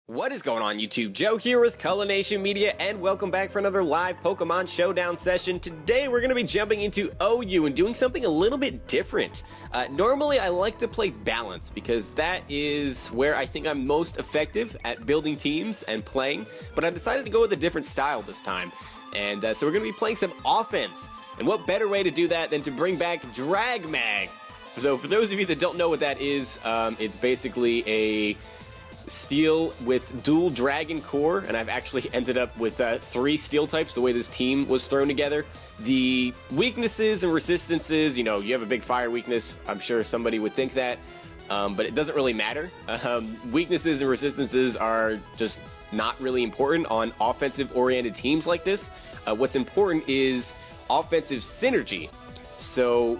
What is going on YouTube? Joe here with Color Nation Media and welcome back for another live Pokemon Showdown session. Today we're going to be jumping into OU and doing something a little bit different. Normally I like to play balance because that is where I think I'm most effective at building teams and playing, but I decided to go with a different style this time. And so we're going to be playing some offense. And what better way to do that than to bring back Drag Mag? So for those of you that don't know what that is, it's basically a steel with dual dragon core, and I've actually ended up with 3 steel types the way this team was thrown together. The weaknesses and resistances, you know, you have a big fire weakness, I'm sure somebody would think that, but it doesn't really matter. Weaknesses and resistances are just not really important on offensive oriented teams like this. What's important is offensive synergy. So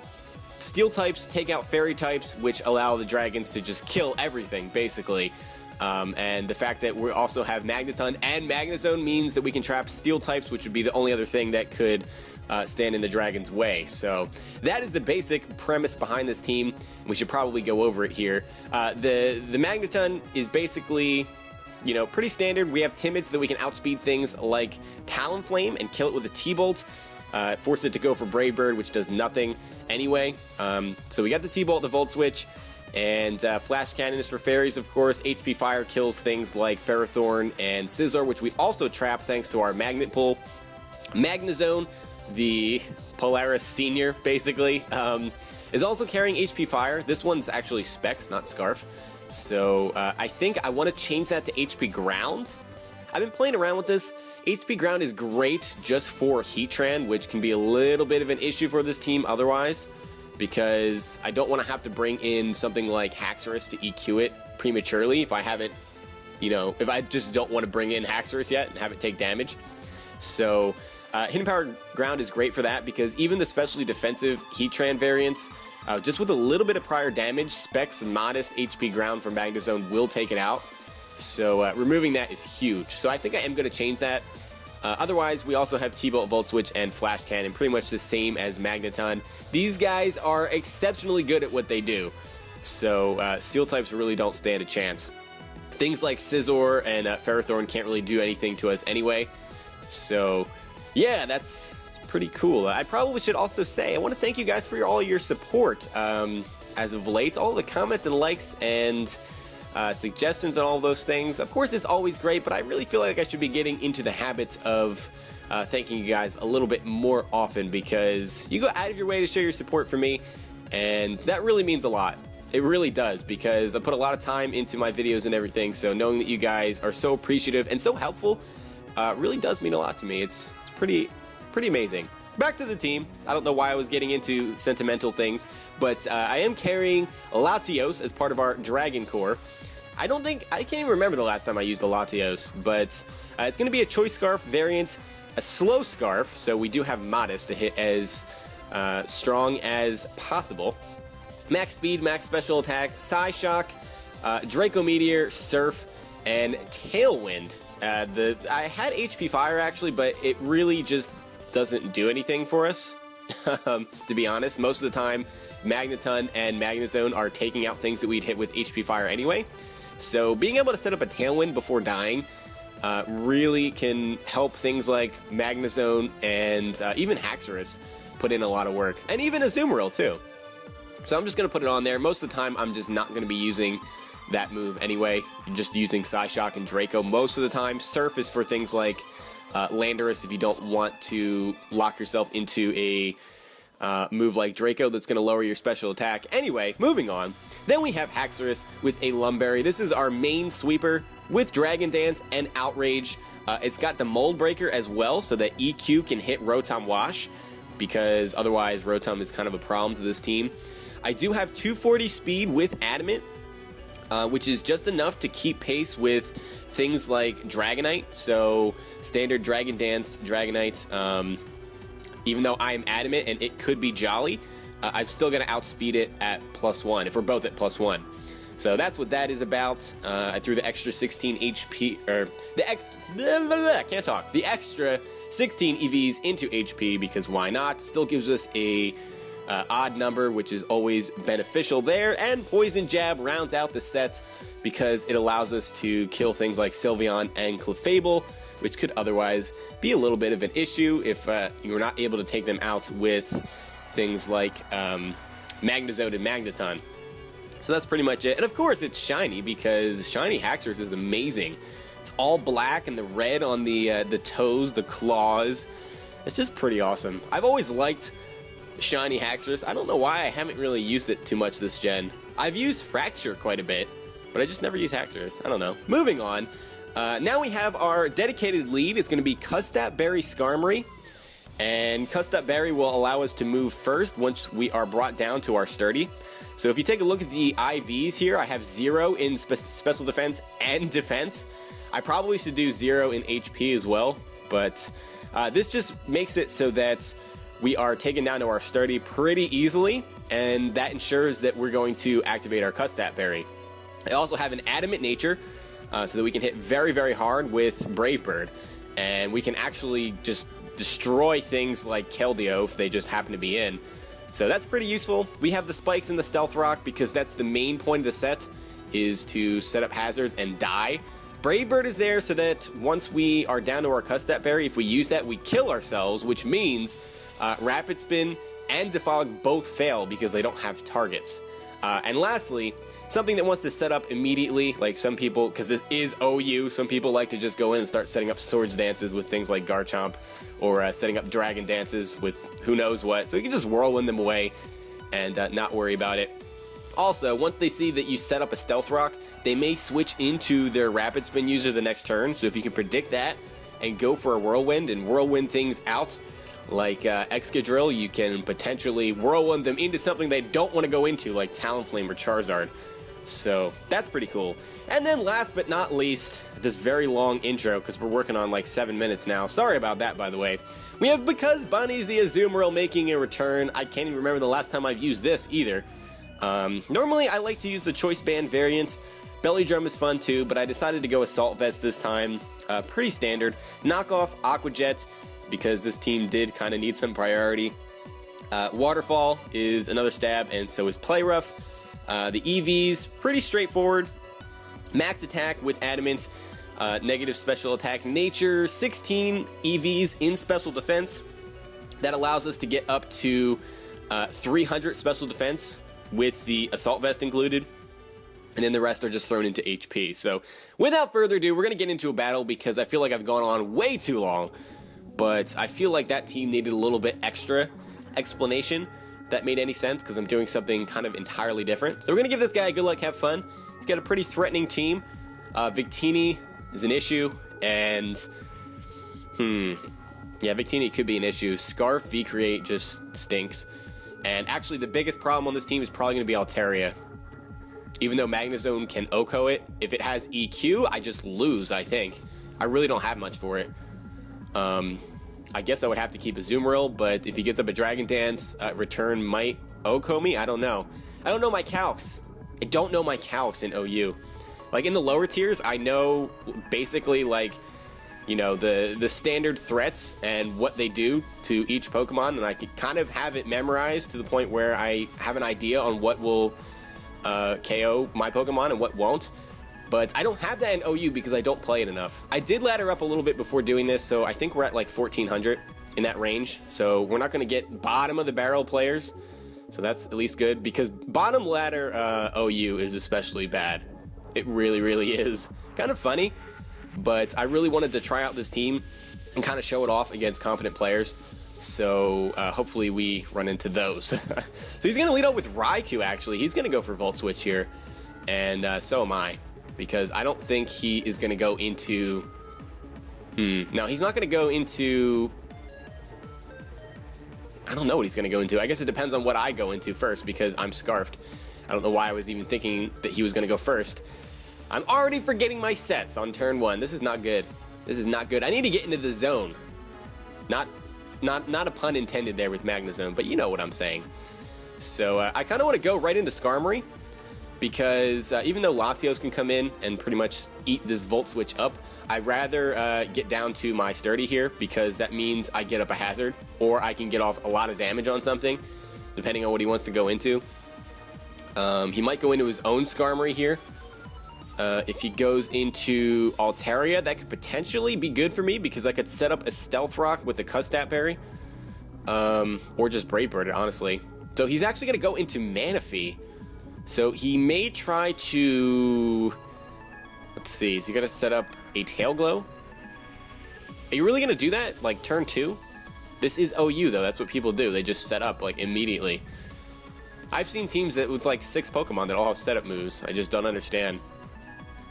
steel types take out fairy types, which allow the dragons to just kill everything basically. And the fact that we also have Magneton and Magnezone means that we can trap steel types, which would be the only other thing that could stand in the dragon's way. So that is the basic premise behind this team. We should probably go over it here. The Magneton is basically, you know, pretty standard. We have timid so that we can outspeed things like Talonflame and kill it with a T-Bolt. Force it to go for Brave Bird, which does nothing anyway. So we got the T-Bolt, the Volt Switch. And Flash Cannon is for fairies, of course. HP Fire kills things like Ferrothorn and Scizor, which we also trap thanks to our Magnet Pull. Magnezone, the Polaris Senior, basically, is also carrying HP Fire. This one's actually Specs, not Scarf. So I think I want to change that to HP Ground. I've been playing around with this. HP Ground is great just for Heatran, which can be a little bit of an issue for this team otherwise, because I don't want to have to bring in something like Haxorus to EQ it prematurely if I haven't, you know, if I just don't want to bring in Haxorus yet and have it take damage. So Hidden Power Ground is great for that because even the specially defensive Heatran variants, just with a little bit of prior damage, Specs modest HP Ground from Magnezone will take it out. So removing that is huge. So I think I am going to change that. Otherwise, we also have T-Bolt, Volt Switch, and Flash Cannon, pretty much the same as Magneton. These guys are exceptionally good at what they do, so Steel types really don't stand a chance. Things like Scizor and Ferrothorn can't really do anything to us anyway, so yeah, that's pretty cool. I probably should also say, I want to thank you guys for all your support as of late, all the comments and likes and suggestions and all those things. Of course, it's always great, but I really feel like I should be getting into the habit of thanking you guys a little bit more often because you go out of your way to show your support for me, and that really means a lot. It really does, because I put a lot of time into my videos and everything, so knowing that you guys are so appreciative and so helpful really does mean a lot to me. It's pretty amazing. Back to the team. I don't know why I was getting into sentimental things, but I am carrying Latios as part of our Dragon Core. I can't even remember the last time I used the Latios, but it's going to be a Choice Scarf variant, a Slow Scarf, so we do have Modest to hit as strong as possible. Max Speed, Max Special Attack, Psyshock, Draco Meteor, Surf, and Tailwind. I had HP Fire actually, but it really just doesn't do anything for us. To be honest, most of the time Magneton and Magnezone are taking out things that we'd hit with HP Fire anyway. So being able to set up a Tailwind before dying really can help things like Magnezone and even Haxorus put in a lot of work. And even Azumarill too. So I'm just going to put it on there. Most of the time I'm just not going to be using that move anyway. You're just using Psyshock and Draco most of the time. Surf is for things like Landorus if you don't want to lock yourself into a move like Draco that's going to lower your special attack. Anyway, moving on. Then we have Haxorus with a Lumberry. This is our main sweeper with Dragon Dance and Outrage. It's got the Mold Breaker as well, so that EQ can hit Rotom Wash, because otherwise Rotom is kind of a problem to this team. I do have 240 speed with Adamant, which is just enough to keep pace with things like Dragonite, so standard Dragon Dance, Dragonite. Even though I am Adamant and it could be Jolly, I'm still going to outspeed it at +1 if we're both at +1. So that's what that is about. I threw the extra 16 HP, or the extra 16 EVs into HP because why not? Still gives us a odd number, which is always beneficial there. And Poison Jab rounds out the set because it allows us to kill things like Sylveon and Clefable, which could otherwise be a little bit of an issue if you're not able to take them out with things like Magnezone and Magneton. So that's pretty much it. And of course it's shiny, because shiny Haxorus is amazing. It's all black and the red on the toes, the claws. It's just pretty awesome. I've always liked shiny Haxorus. I don't know why I haven't really used it too much this gen. I've used Fracture quite a bit, but I just never use Haxorus. I don't know. Moving on. Now we have our dedicated lead. It's going to be Custap Berry Skarmory. And Custap Berry will allow us to move first once we are brought down to our Sturdy. So if you take a look at the IVs here, I have 0 in special defense and defense. I probably should do 0 in HP as well, but this just makes it so that we are taken down to our Sturdy pretty easily, and that ensures that we're going to activate our Custap Berry. I also have an Adamant Nature, so that we can hit very, very hard with Brave Bird, and we can actually just destroy things like Keldeo if they just happen to be in. So that's pretty useful. We have the Spikes and the Stealth Rock because that's the main point of the set, is to set up hazards and die. Brave Bird is there so that once we are down to our Custap Berry, if we use that, we kill ourselves, which means Rapid Spin and Defog both fail because they don't have targets. And lastly, something that wants to set up immediately, like some people, because this is OU, some people like to just go in and start setting up Swords Dances with things like Garchomp, or setting up Dragon Dances with who knows what, so you can just whirlwind them away and not worry about it. Also, once they see that you set up a Stealth Rock, they may switch into their Rapid Spin user the next turn, so if you can predict that and go for a Whirlwind and whirlwind things out, like Excadrill, you can potentially whirlwind them into something they don't want to go into, like Talonflame or Charizard. So that's pretty cool. And then last but not least, this very long intro, because we're working on like 7 minutes now. Sorry about that, by the way. We have Because Bunny's the Azumarill making a return. I can't even remember the last time I've used this either. Normally I like to use the Choice Band variant. Belly Drum is fun too, but I decided to go Assault Vest this time. Pretty standard. Knockoff Aqua Jet, because this team did kind of need some priority. Waterfall is another stab, and so is Play Rough. The EVs, pretty straightforward. Max attack with Adamant, negative special attack nature, 16 EVs in special defense. That allows us to get up to 300 special defense with the Assault Vest included. And then the rest are just thrown into HP. So without further ado, we're going to get into a battle because I feel like I've gone on way too long. But I feel like that team needed a little bit extra explanation. That made any sense because I'm doing something kind of entirely different. So we're gonna give this guy a good luck, have fun. He's got a pretty threatening team. Victini is an issue, and yeah, Victini could be an issue. Scarf V-Create just stinks, and actually the biggest problem on this team is probably gonna be Altaria. Even though Magnezone can OHKO it, if it has EQ, I just lose. I think I really don't have much for it. I guess I would have to keep Azumarill, but if he gets up a Dragon Dance, Return might OHKO me? I don't know. I don't know my calcs. I don't know my calcs in OU. Like, in the lower tiers, I know basically, like, you know, the standard threats and what they do to each Pokemon, and I can kind of have it memorized to the point where I have an idea on what will KO my Pokemon and what won't. But I don't have that in OU because I don't play it enough. I did ladder up a little bit before doing this, so I think we're at like 1400 in that range. So we're not going to get bottom of the barrel players. So that's at least good, because bottom ladder OU is especially bad. It really, really is. Kind of funny, but I really wanted to try out this team and kind of show it off against competent players. So hopefully we run into those. So he's going to lead up with Raikou, actually. He's going to go for Volt Switch here, and so am I. Because I don't think he is going to go into... No, he's not going to go into... I don't know what he's going to go into. I guess it depends on what I go into first, because I'm Scarfed. I don't know why I was even thinking that he was going to go first. I'm already forgetting my sets on turn 1. This is not good. This is not good. I need to get into the zone. Not a pun intended there with Magnezone, but you know what I'm saying. So I kind of want to go right into Skarmory, because even though Latios can come in and pretty much eat this Volt Switch up, I'd rather get down to my Sturdy here, because that means I get up a hazard, or I can get off a lot of damage on something, depending on what he wants to go into. He might go into his own Skarmory here, If he goes into Altaria, that could potentially be good for me because I could set up a Stealth Rock with the Custap Berry. Or just Brave Bird it, honestly. So he's actually going to go into Manaphy. So he may try to... Let's see, is he going to set up a Tail Glow? Are you really going to do that, like, turn 2? This is OU, though. That's what people do. They just set up, like, immediately. I've seen teams that with, like, 6 Pokemon that all have setup moves. I just don't understand.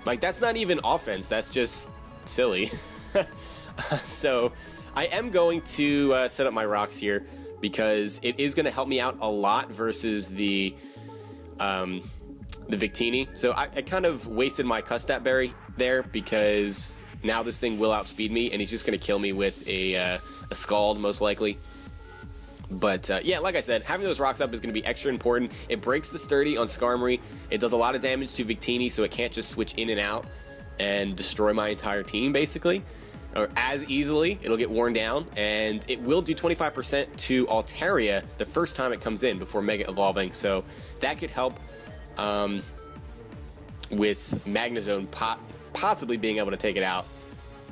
Like, that's not even offense. That's just silly. So, I am going to set up my rocks here because it is going to help me out a lot versus the Victini. So, I kind of wasted my Custap Berry there because now this thing will outspeed me and he's just going to kill me with a Scald, most likely. But yeah, like I said, having those rocks up is going to be extra important. It breaks the Sturdy on Skarmory. It does a lot of damage to Victini, so it can't just switch in and out and destroy my entire team, basically. Or as easily. It'll get worn down, and it will do 25% to Altaria the first time it comes in before Mega Evolving. So that could help with Magnezone possibly being able to take it out.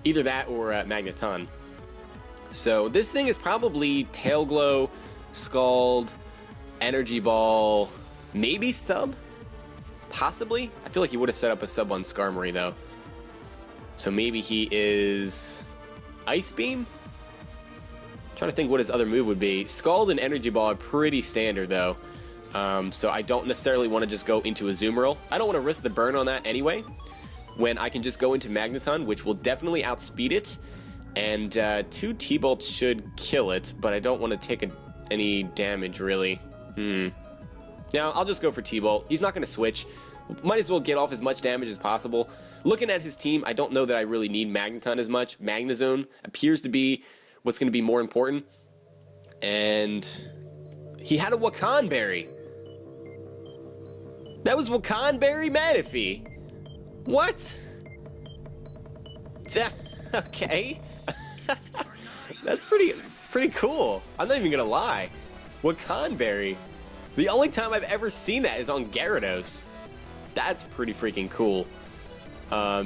Either that or Magneton. So this thing is probably Tail Glow, Scald, Energy Ball, maybe Sub? Possibly? I feel like he would have set up a Sub on Skarmory, though. So maybe he is Ice Beam? I'm trying to think what his other move would be. Scald and Energy Ball are pretty standard, though. So I don't necessarily want to just go into a Azumarill. I don't want to risk the burn on that anyway, when I can just go into Magneton, which will definitely outspeed it. And 2 T-Bolts should kill it, but I don't want to take any damage, really. Now, I'll just go for T-Bolt. He's not going to switch. Might as well get off as much damage as possible. Looking at his team, I don't know that I really need Magneton as much. Magnezone appears to be what's going to be more important. And he had a Wakan Berry. That was Wakan Berry Manaphy. What? Okay. That's pretty cool. I'm not even gonna lie. Wakan Berry. The only time I've ever seen that is on Gyarados. That's pretty freaking cool.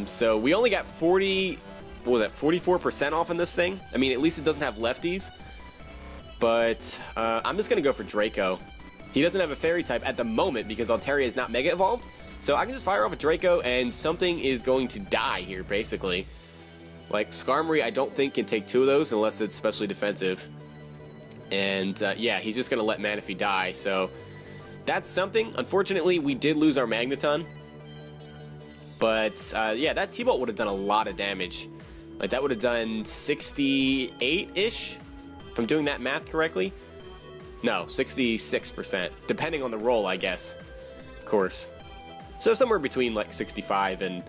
So we only got 44% off on this thing. I mean, at least it doesn't have lefties. But I'm just gonna go for Draco. He doesn't have a Fairy type at the moment because Altaria is not Mega Evolved. So I can just fire off a Draco and something is going to die here, basically. Like, Skarmory, I don't think can take 2 of those unless it's specially defensive. And, yeah, he's just going to let Manaphy die, so that's something. Unfortunately, we did lose our Magneton. But, yeah, that T-Bolt would have done a lot of damage. Like, that would have done 68-ish, if I'm doing that math correctly. No, 66%, depending on the roll, I guess. Of course. So somewhere between, like, 65 and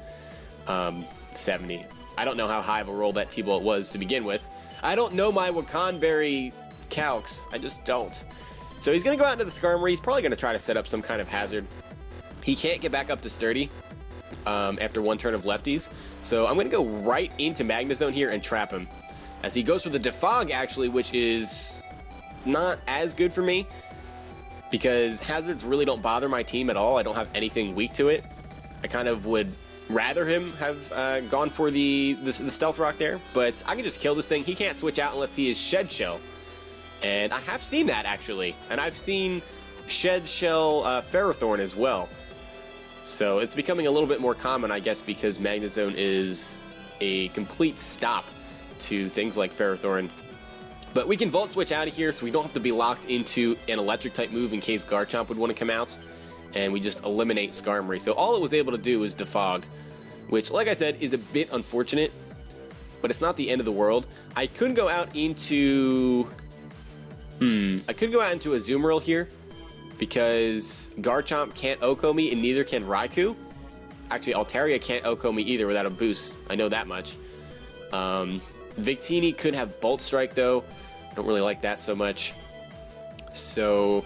70. I don't know how high of a roll that T-Bolt was to begin with. I don't know my Wakan Berry calcs. I just don't. So he's going to go out into the Skarmory. He's probably going to try to set up some kind of hazard. He can't get back up to Sturdy after 1 turn of lefties. So I'm going to go right into Magnezone here and trap him. As he goes for the Defog, actually, which is not as good for me. Because hazards really don't bother my team at all. I don't have anything weak to it. I kind of would rather him have gone for the Stealth Rock there, but I can just kill this thing. He can't switch out unless he is Shed Shell. And I have seen that, actually. And I've seen Shed Shell Ferrothorn as well. So it's becoming a little bit more common, I guess, because Magnezone is a complete stop to things like Ferrothorn. But we can Volt Switch out of here, so we don't have to be locked into an Electric-type move in case Garchomp would want to come out. And we just eliminate Skarmory. So all it was able to do was Defog, which, like I said, is a bit unfortunate, but it's not the end of the world. I could go out into... I could go out into a Azumarill here, because Garchomp can't Oko me, and neither can Raikou. Actually, Altaria can't Oko me either without a boost. I know that much. Victini could have Bolt Strike, though. I don't really like that so much. So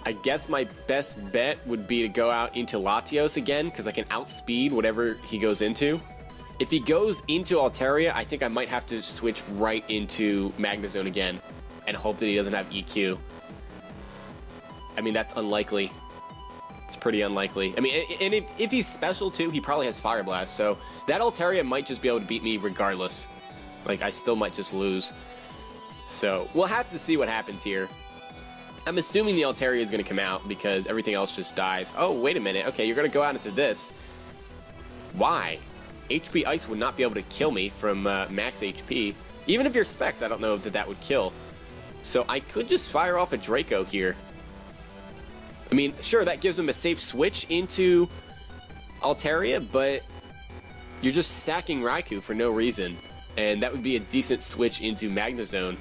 I guess my best bet would be to go out into Latios again, because I can outspeed whatever he goes into. If he goes into Altaria, I think I might have to switch right into Magnezone again and hope that he doesn't have EQ. I mean, that's unlikely. It's pretty unlikely. I mean, and if he's special too, he probably has Fire Blast, so that Altaria might just be able to beat me regardless. Like, I still might just lose. So, we'll have to see what happens here. I'm assuming the Altaria is going to come out because everything else just dies. Oh, wait a minute. Okay, you're going to go out into this. Why? HP Ice would not be able to kill me from max HP. Even if you're Specs, I don't know that that would kill. So, I could just fire off a Draco here. I mean, sure, that gives him a safe switch into Altaria, but you're just sacking Raikou for no reason. And that would be a decent switch into Magnezone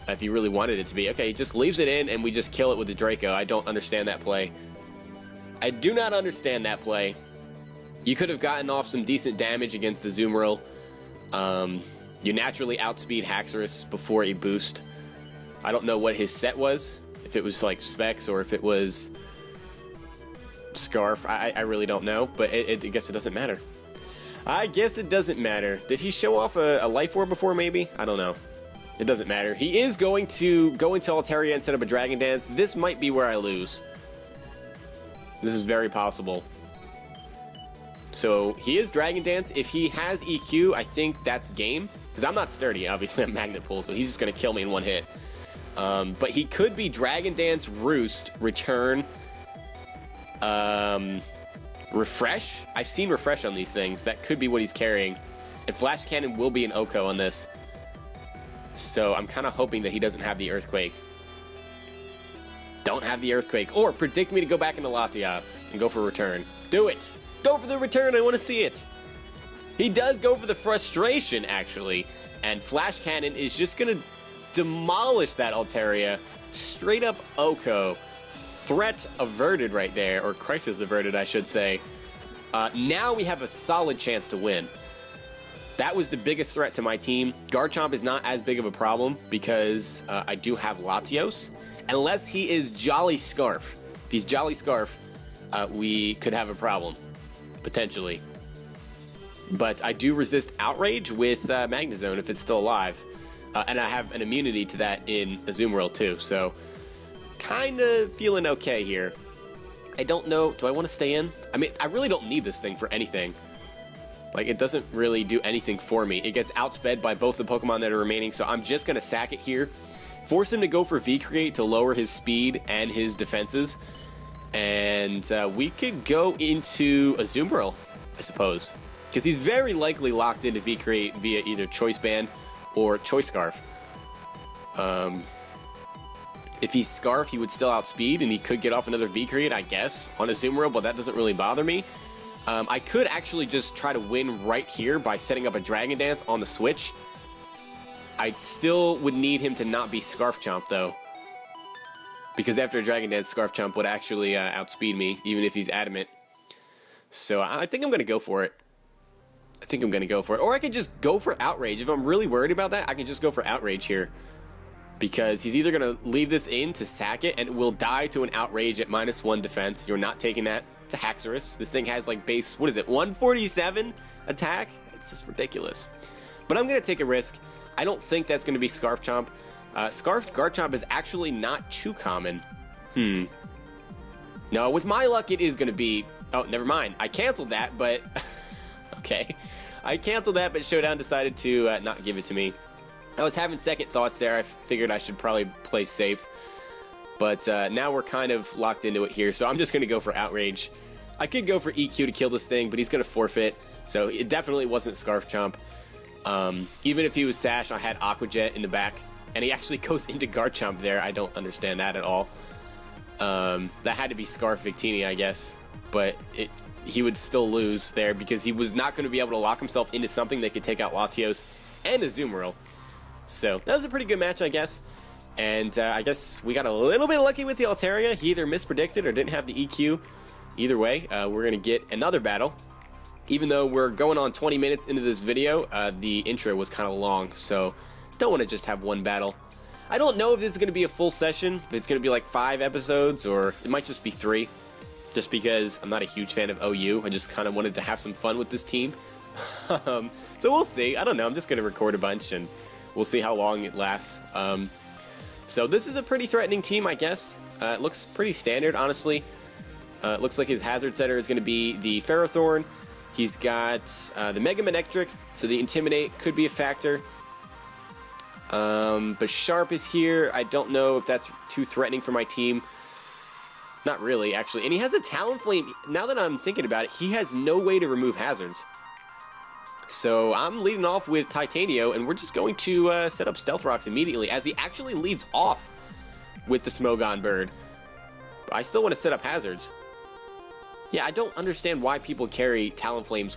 if you really wanted it to be. Okay, he just leaves it in and we just kill it with the Draco. I don't understand that play. I do not understand that play. You could have gotten off some decent damage against the Azumarill. You naturally outspeed Haxorus before a boost. I don't know what his set was. If it was like Specs or if it was Scarf, I really don't know, but I guess it doesn't matter. I guess it doesn't matter. Did he show off a Life Orb before, maybe? I don't know. It doesn't matter. He is going to go into Altaria instead of a Dragon Dance. This might be where I lose. This is very possible. So, he is Dragon Dance. If he has EQ, I think that's game. Because I'm not sturdy, obviously. I'm Magnet Pull, so he's just going to kill me in one hit. But he could be Dragon Dance, Roost, Return, Refresh. I've seen Refresh on these things. That could be what he's carrying. And Flash Cannon will be an Oko on this. So I'm kind of hoping that he doesn't have the Earthquake. Don't have the Earthquake. Or predict me to go back into Latias and go for Return. Do it! Go for the Return, I want to see it! He does go for the Frustration, actually. And Flash Cannon is just going to demolish that Altaria. Straight up Oko. Threat averted right there, or crisis averted, I should say. Now we have a solid chance to win. That was the biggest threat to my team. Garchomp is not as big of a problem because I do have Latios. Unless he is Jolly Scarf. If he's Jolly Scarf, we could have a problem, potentially. But I do resist Outrage with Magnezone if it's still alive. And I have an immunity to that in Azumarill too, so kind of feeling okay here. I don't know, do I want to stay in? I mean, I really don't need this thing for anything. Like, it doesn't really do anything for me. It gets outsped by both the Pokemon that are remaining, so I'm just going to sack it here. Force him to go for V-Create to lower his speed and his defenses. And we could go into Azumarill, I suppose. Because he's very likely locked into V-Create via either Choice Band or Choice Scarf. If he's Scarf, he would still outspeed, and he could get off another V-Create, I guess, on Azumarill, but that doesn't really bother me. I could actually just try to win right here by setting up a Dragon Dance on the switch. I still would need him to not be Scarf Chomp, though. Because after a Dragon Dance, Scarf Chomp would actually outspeed me, even if he's adamant. So I think I'm going to go for it. I think I'm going to go for it. Or I could just go for Outrage. If I'm really worried about that, I can just go for Outrage here. Because he's either going to leave this in to sack it, and it will die to an Outrage at -1 defense. You're not taking that to Haxorus. This thing has like base, what is it, 147 attack? It's just ridiculous. But I'm going to take a risk. I don't think that's going to be Scarf Chomp. Scarfed Garchomp is actually not too common. No, with my luck, it is going to be... Oh, never mind. I canceled that, but... Okay. I canceled that, but Showdown decided to not give it to me. I was having second thoughts there. I figured I should probably play safe. But now we're kind of locked into it here, so I'm just going to go for Outrage. I could go for EQ to kill this thing, but he's going to forfeit. So it definitely wasn't Scarf Chomp. Even if he was Sash, I had Aqua Jet in the back. And he actually goes into Garchomp there. I don't understand that at all. That had to be Scarf Victini, I guess. But he would still lose there because he was not going to be able to lock himself into something that could take out Latios and Azumarill. So that was a pretty good match, I guess. And I guess we got a little bit lucky with the Altaria. He either mispredicted or didn't have the EQ. Either way, we're going to get another battle. Even though we're going on 20 minutes into this video, the intro was kind of long, so don't want to just have one battle. I don't know if this is going to be a full session, if it's going to be like 5 episodes, or it might just be 3. Just because I'm not a huge fan of OU. I just kind of wanted to have some fun with this team. So we'll see. I don't know. I'm just going to record a bunch, and we'll see how long it lasts. So this is a pretty threatening team, I guess. It looks pretty standard, honestly. Looks like his hazard setter is going to be the Ferrothorn. He's got the Mega Manectric, so the Intimidate could be a factor. But Sharp is here. I don't know if that's too threatening for my team. Not really, actually. And he has a Talonflame. Now that I'm thinking about it, he has no way to remove hazards. So I'm leading off with Titanio, and we're just going to set up Stealth Rocks immediately, as he actually leads off with the Smogon Bird. But I still want to set up hazards. Yeah, I don't understand why people carry Talonflames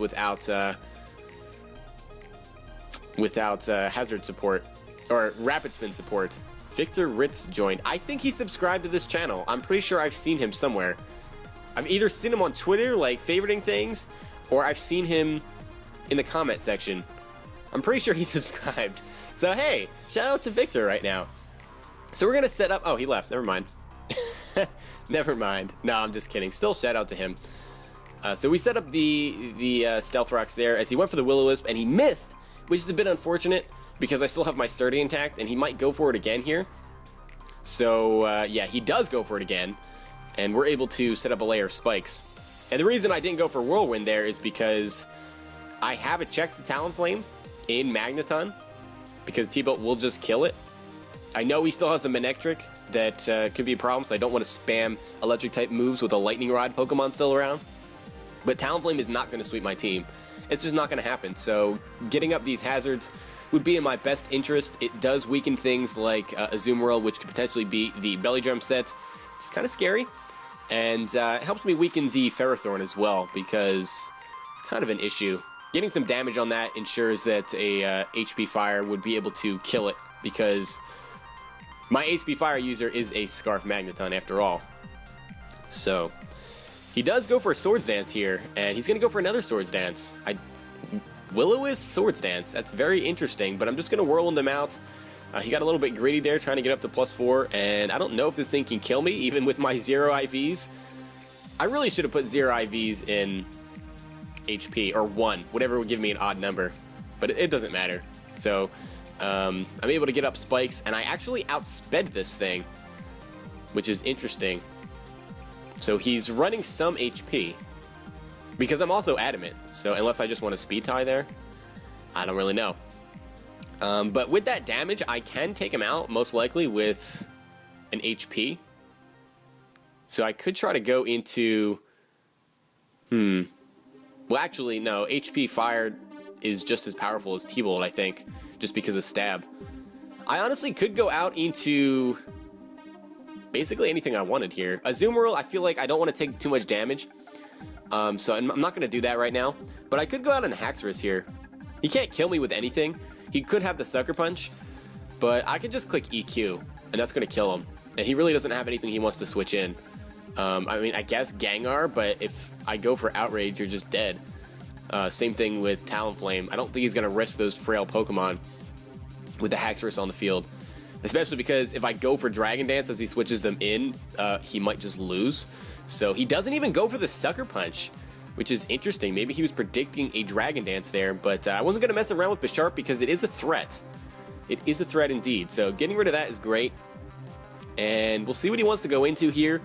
without hazard support. Or Rapid Spin support. Victor Ritz joined. I think he subscribed to this channel. I'm pretty sure I've seen him somewhere. I've either seen him on Twitter, like favoriting things, or I've seen him in the comment section. I'm pretty sure he subscribed. So hey, shout out to Victor right now. So we're gonna set up, oh, he left, never mind. Never mind. No, I'm just kidding. Still shout out to him. So we set up the Stealth Rocks there as he went for the Will-O-Wisp and he missed, which is a bit unfortunate because I still have my Sturdy intact and he might go for it again here. So yeah, he does go for it again and we're able to set up a layer of spikes. And the reason I didn't go for Whirlwind there is because I have a check to Talonflame in Magneton because T-Bolt will just kill it. I know he still has a Manectric that could be a problem, so I don't want to spam Electric-type moves with a Lightning Rod Pokemon still around. But Talonflame is not going to sweep my team. It's just not going to happen, so getting up these hazards would be in my best interest. It does weaken things like Azumarill, which could potentially be the Belly Drum set. It's kind of scary, and it helps me weaken the Ferrothorn as well, because it's kind of an issue. Getting some damage on that ensures that a HP Fire would be able to kill it, because my HP Fire user is a Scarf Magneton after all. So he does go for a Swords Dance here, and he's going to go for another Swords Dance. Will-O-Wisp Swords Dance. That's very interesting, but I'm just going to Whirlwind him out. He got a little bit greedy there, trying to get up to +4, and I don't know if this thing can kill me, even with my 0 IVs. I really should have put 0 IVs in HP, or 1, whatever would give me an odd number, but it doesn't matter. So I'm able to get up spikes, and I actually outsped this thing, which is interesting. So he's running some HP, because I'm also adamant, so unless I just want to speed tie there, I don't really know. But with that damage, I can take him out, most likely, with an HP. So I could try to go into... Well, actually, no. HP Fire is just as powerful as T-Bolt, I think, just because of Stab. I honestly could go out into basically anything I wanted here. Azumarill, I feel like I don't want to take too much damage, so I'm not going to do that right now. But I could go out on Haxorus here. He can't kill me with anything. He could have the Sucker Punch, but I could just click EQ, and that's going to kill him. And he really doesn't have anything he wants to switch in. I mean, I guess Gengar, but if I go for Outrage, you're just dead. Same thing with Talonflame. I don't think he's going to risk those frail Pokemon with the Haxorus on the field. Especially because if I go for Dragon Dance as he switches them in, he might just lose. So he doesn't even go for the Sucker Punch, which is interesting. Maybe he was predicting a Dragon Dance there, but I wasn't going to mess around with Bisharp because it is a threat. It is a threat indeed. So getting rid of that is great. And we'll see what he wants to go into here.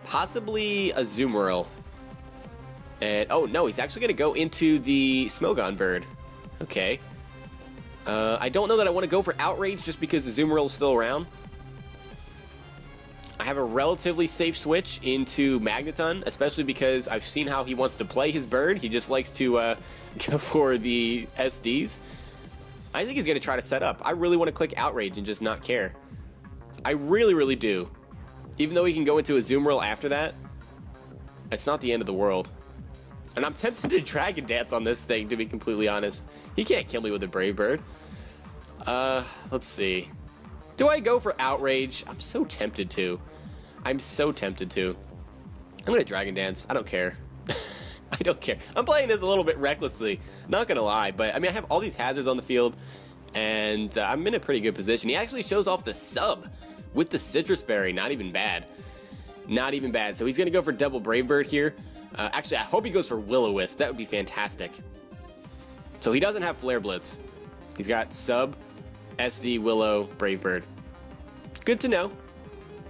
Possibly a Azumarill. And, oh no, he's actually going to go into the Smogon Bird. Okay. I don't know that I want to go for Outrage just because the Azumarill is still around. I have a relatively safe switch into Magneton, especially because I've seen how he wants to play his bird. He just likes to go for the SDs. I think he's going to try to set up. I really want to click Outrage and just not care. I really, really do. Even though he can go into a Azumarill after that, it's not the end of the world. And I'm tempted to Dragon Dance on this thing, to be completely honest. He can't kill me with a Brave Bird. Let's see. Do I go for Outrage? I'm so tempted to. I'm so tempted to. I'm going to Dragon Dance. I don't care. I don't care. I'm playing this a little bit recklessly. Not going to lie, but I mean, I have all these hazards on the field, and I'm in a pretty good position. He actually shows off the sub with the Citrus Berry. Not even bad. Not even bad. So he's going to go for double Brave Bird here. Actually, I hope he goes for Will-O-Wisp. That would be fantastic. So he doesn't have Flare Blitz. He's got Sub, SD, Willow, Brave Bird. Good to know.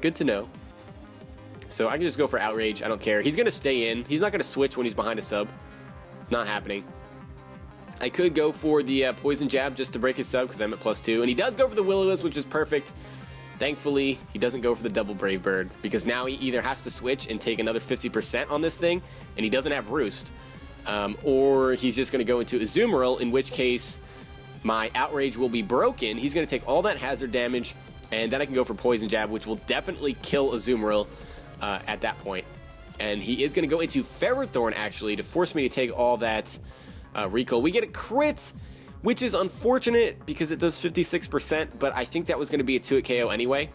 Good to know. So I can just go for Outrage. I don't care. He's going to stay in. He's not going to switch when he's behind a sub. It's not happening. I could go for the Poison Jab just to break his sub because I'm at +2. And he does go for the Will-O-Wisp, which is perfect. Thankfully, he doesn't go for the double Brave Bird because now he either has to switch and take another 50% on this thing, and he doesn't have Roost, or he's just going to go into Azumarill, in which case my Outrage will be broken. He's going to take all that hazard damage, and then I can go for Poison Jab, which will definitely kill Azumarill at that point. And he is going to go into Ferrothorn, actually, to force me to take all that recoil. We get a crit, which is unfortunate because it does 56%, but I think that was going to be a 2-hit KO anyway.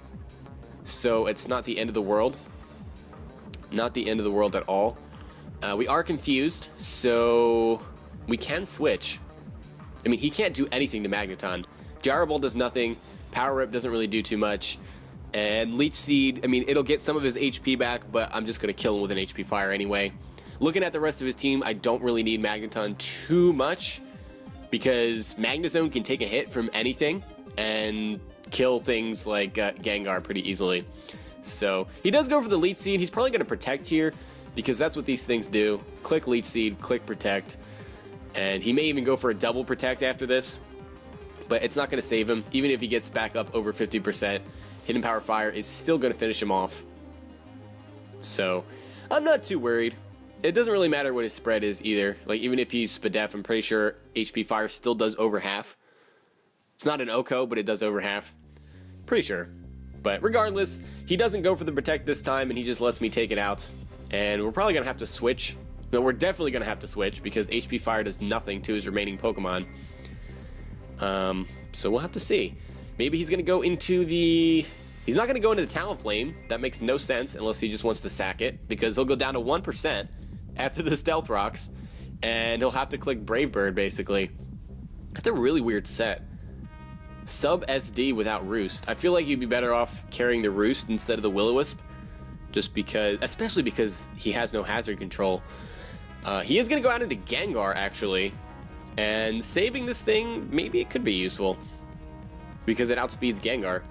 So it's not the end of the world. Not the end of the world at all. We are confused, so we can switch. I mean, he can't do anything to Magneton. Gyro Ball does nothing. Power Rip doesn't really do too much. And Leech Seed, I mean, it'll get some of his HP back, but I'm just going to kill him with an HP Fire anyway. Looking at the rest of his team, I don't really need Magneton too much, because Magnezone can take a hit from anything and kill things like Gengar pretty easily. So he does go for the Leech Seed. He's probably going to Protect here because that's what these things do. Click Leech Seed, click Protect. And he may even go for a double Protect after this, but it's not going to save him. Even if he gets back up over 50%, Hidden Power Fire is still going to finish him off. So I'm not too worried. It doesn't really matter what his spread is either. Like, even if he's Spadef, I'm pretty sure HP Fire still does over half. It's not an Oko, but it does over half. Pretty sure. But regardless, he doesn't go for the Protect this time, and he just lets me take it out. And we're probably going to have to switch. No, we're definitely going to have to switch, because HP Fire does nothing to his remaining Pokemon. So we'll have to see. Maybe he's going to go into the... He's not going to go into the Talonflame. That makes no sense unless he just wants to sack it, because he'll go down to 1% after the Stealth Rocks, and he'll have to click Brave Bird, basically. That's a really weird set. Sub SD without Roost. I feel like you'd be better off carrying the Roost instead of the Will-O-Wisp, just because, especially because he has no hazard control. He is going to go out into Gengar, actually, and saving this thing, maybe it could be useful, because it outspeeds Gengar.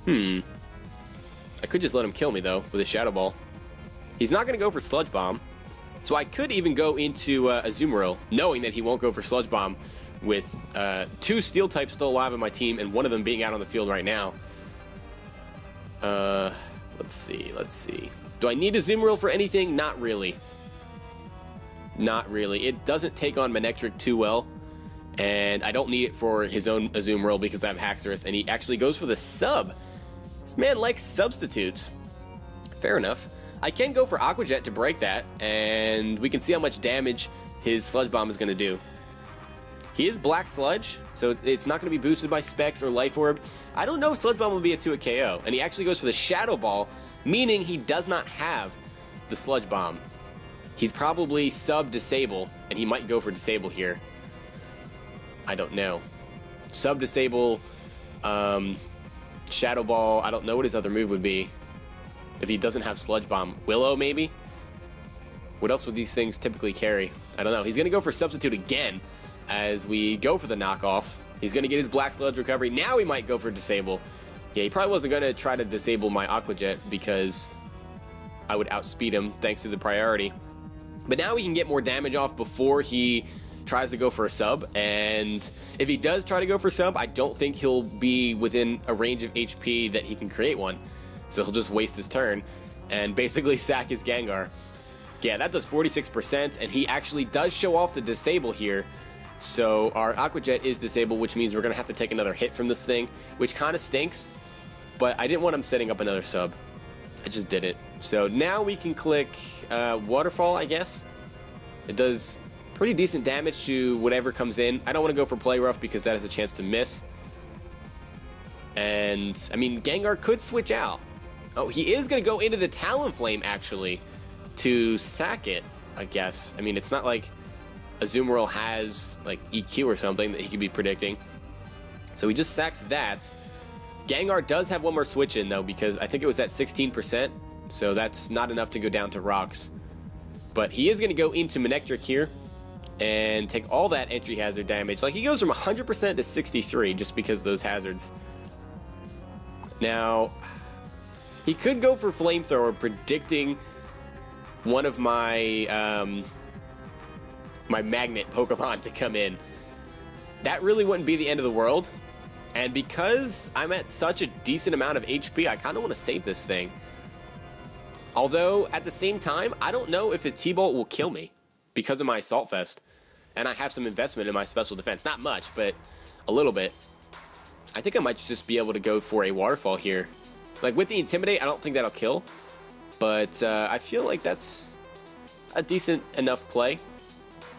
I could just let him kill me, though, with a Shadow Ball. He's not going to go for Sludge Bomb, so I could even go into Azumarill, knowing that he won't go for Sludge Bomb, with 2 Steel types still alive on my team, and one of them being out on the field right now. Let's see. Do I need Azumarill for anything? Not really. Not really. It doesn't take on Manectric too well, and I don't need it for his own Azumarill because I have Haxorus, and he actually goes for the sub. This man likes substitutes. Fair enough. I can go for Aqua Jet to break that, and we can see how much damage his Sludge Bomb is going to do. He is Black Sludge, so it's not going to be boosted by Specs or Life Orb. I don't know if Sludge Bomb will be a 2-hit KO, and he actually goes for the Shadow Ball, meaning he does not have the Sludge Bomb. He's probably sub-disable, and he might go for disable here. I don't know. Sub-disable, Shadow Ball, I don't know what his other move would be. If he doesn't have Sludge Bomb. Willow, maybe? What else would these things typically carry? I don't know. He's going to go for Substitute again as we go for the knockoff. He's going to get his Black Sludge recovery. Now he might go for Disable. Yeah, he probably wasn't going to try to disable my Aqua Jet because I would outspeed him thanks to the priority. But now we can get more damage off before he tries to go for a sub, and if he does try to go for sub, I don't think he'll be within a range of HP that he can create one. So he'll just waste his turn and basically sack his Gengar. Yeah, that does 46%, and he actually does show off the disable here. So our Aqua Jet is disabled, which means we're going to have to take another hit from this thing, which kind of stinks, but I didn't want him setting up another sub. I just did it. So now we can click Waterfall, I guess. It does pretty decent damage to whatever comes in. I don't want to go for Play Rough because that has a chance to miss. And, I mean, Gengar could switch out. Oh, he is going to go into the Talonflame, actually, to sack it, I guess. I mean, it's not like Azumarill has, like, EQ or something that he could be predicting. So he just sacks that. Gengar does have one more switch in, though, because I think it was at 16%, so that's not enough to go down to Rocks. But he is going to go into Manectric here and take all that entry hazard damage. Like, he goes from 100% to 63 just because of those hazards. Now, He could go for Flamethrower, predicting one of my my Magnet Pokemon to come in. That really wouldn't be the end of the world. And because I'm at such a decent amount of HP, I kind of want to save this thing. Although, at the same time, I don't know if a T-Bolt will kill me because of my Assault Vest. And I have some investment in my special defense. Not much, but a little bit. I think I might just be able to go for a Waterfall here. Like, with the Intimidate, I don't think that'll kill. But I feel like that's a decent enough play.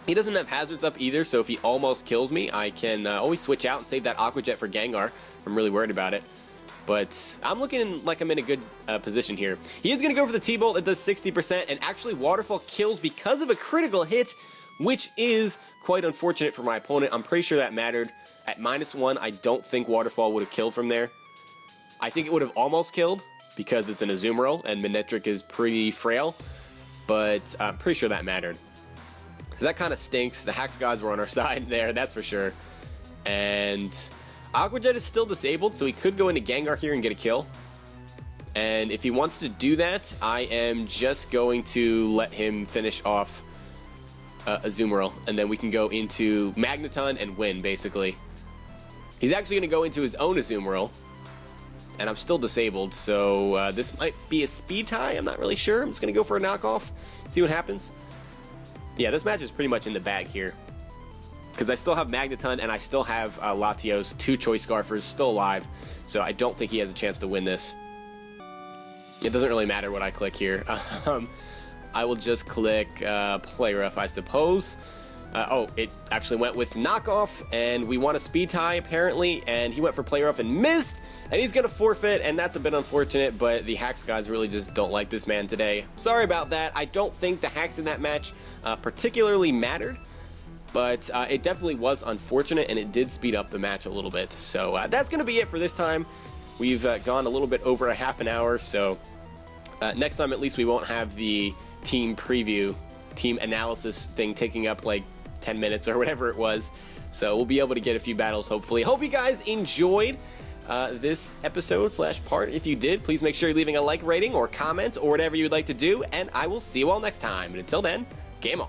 He doesn't have hazards up either, so if he almost kills me, I can always switch out and save that Aqua Jet for Gengar. I'm really worried about it. But I'm looking like I'm in a good position here. He is going to go for the T-Bolt that does 60%, and actually Waterfall kills because of a critical hit, which is quite unfortunate for my opponent. I'm pretty sure that mattered. At -1, I don't think Waterfall would have killed from there. I think it would have almost killed because it's an Azumarill, and Manectric is pretty frail, but I'm pretty sure that mattered. So that kind of stinks. The Hax Gods were on our side there, that's for sure. And Aqua Jet is still disabled, so he could go into Gengar here and get a kill. And if he wants to do that, I am just going to let him finish off Azumarill, and then we can go into Magneton and win, basically. He's actually going to go into his own Azumarill, and I'm still disabled, so this might be a speed tie. I'm not really sure. I'm just going to go for a knockoff, see what happens. Yeah, this match is pretty much in the bag here, because I still have Magneton and I still have Latios, 2 Choice Scarfers still alive, so I don't think he has a chance to win this. It doesn't really matter what I click here. I will just click Play Rough, I suppose. Oh, it actually went with knockoff, and we want a speed tie apparently, and he went for Play Rough and missed, and he's gonna forfeit, and that's a bit unfortunate, but the Hax Gods really just don't like this man today. Sorry about that. I don't think the hacks in that match particularly mattered, but it definitely was unfortunate, and it did speed up the match a little bit. So that's gonna be it for this time. We've gone a little bit over a half an hour, so next time at least we won't have the team preview, team analysis thing taking up like 10 minutes or whatever it was. So we'll be able to get a few battles, hopefully. Hope you guys enjoyed this episode / part. If you did, please make sure you're leaving a like, rating, or comment, or whatever you would like to do, and I will see you all next time. And until then, game on.